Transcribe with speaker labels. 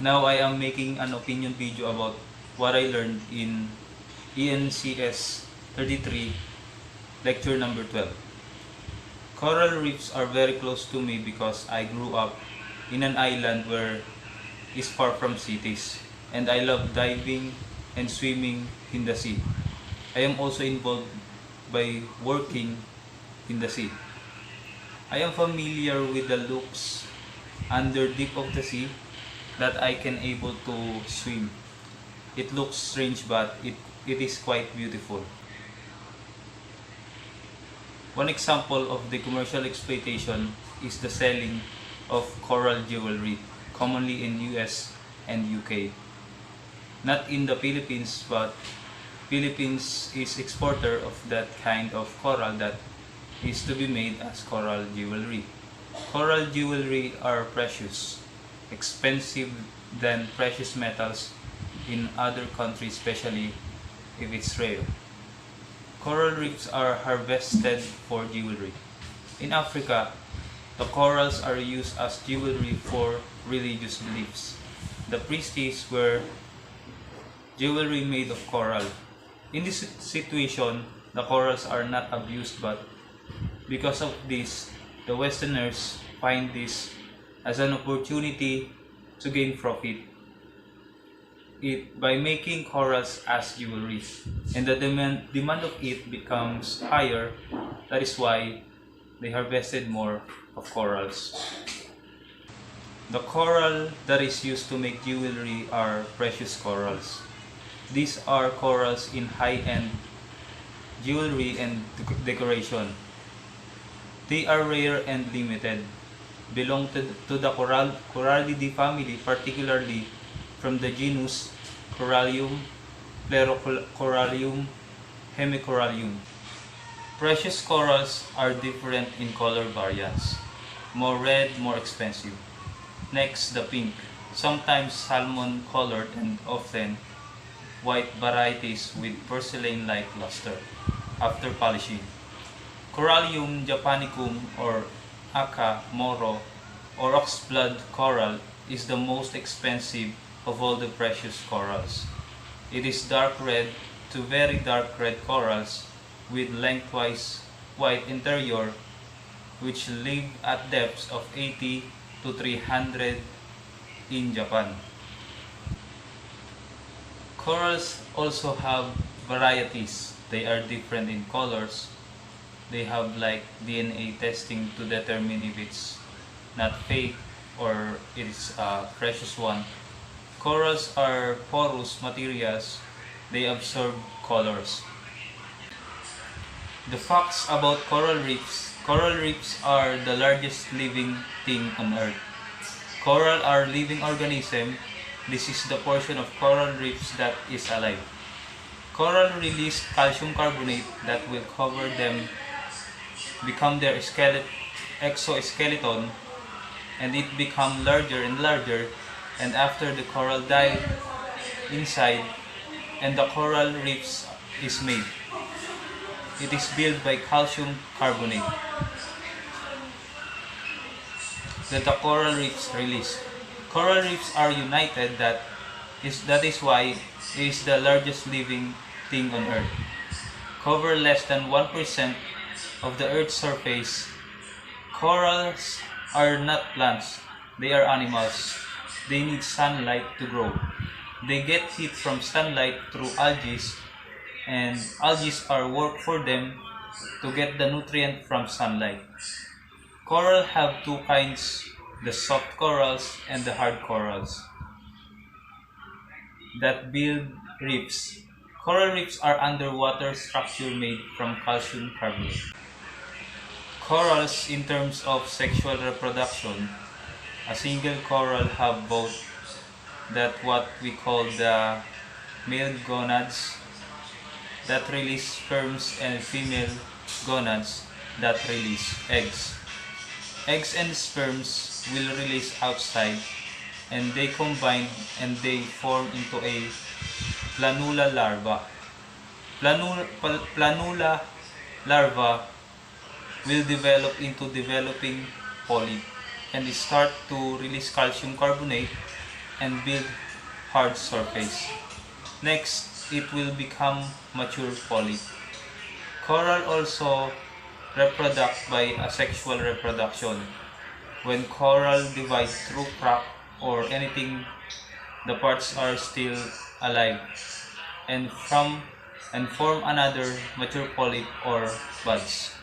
Speaker 1: Now I am making an opinion video about what I learned in ENCS 33, lecture number 12. Coral reefs are very close to me because I grew up in an island where is far from cities, and I love diving and swimming in the sea. I am also involved by working in the sea. I am familiar with the looks under deep of the sea that I can able to swim. It looks strange, but it is quite beautiful. One example of the commercial exploitation is the selling of coral jewelry, commonly in US and UK. Not in the Philippines, but Philippines is exporter of that kind of coral that is to be made as coral jewelry. Coral jewelry are precious, expensive than precious metals in other countries, especially if it's rare. Coral reefs are harvested for jewelry. In Africa, the corals are used as jewelry for religious beliefs. The priests wear jewelry made of coral. In this situation, the corals are not abused, but because of this, the Westerners find this as an opportunity to gain profit by making corals as jewelry, and the demand of it becomes higher. That is why they harvested more of corals. The coral that is used to make jewelry are precious corals. These are corals in high-end jewelry and decoration. They are rare and limited, belong to the Corallidae family, particularly from the genus Corallium, Plerocorallium, Hemicorallium. Precious corals are different in color variants, more red, more expensive. Next, the pink, sometimes salmon colored and often white varieties with porcelain-like luster after polishing. Corallium japonicum or Aka, Moro, or oxblood coral is the most expensive of all the precious corals. It is dark red to very dark red corals with lengthwise white interior, which live at depths of 80 to 300 in Japan. Corals also have varieties. They are different in colors. They have like DNA testing to determine if it's not fake or it is a precious one. Corals are porous materials. They absorb colors. The facts about coral reefs. Coral reefs are the largest living thing on Earth. Coral are living organism. This is the portion of coral reefs that is alive. Coral release calcium carbonate that will cover them, become their exoskeleton, and it become larger and larger, and after the coral die inside and the coral reefs is made. It is built by calcium carbonate that the coral reefs release. Coral reefs are united, that is why it is the largest living thing on Earth. Cover less than 1% of the Earth's surface. Corals are not plants, they are animals. They need sunlight to grow. They get heat from sunlight through algae, and algae are work for them to get the nutrient from sunlight. Coral have two kinds, the soft corals and the hard corals that build reefs. Coral reefs are underwater structure made from calcium carbonate. Corals, in terms of sexual reproduction, a single coral have both that what we call the male gonads that release sperms and female gonads that release eggs. Eggs and sperms will release outside, and they combine and they form into a planula larva. Planula larva will develop into developing polyp and start to release calcium carbonate and build hard surface. Next, it will become mature polyp. Coral also reproduce by asexual reproduction. When coral divide through crack or anything, the parts are still alive and form another mature polyp or buds.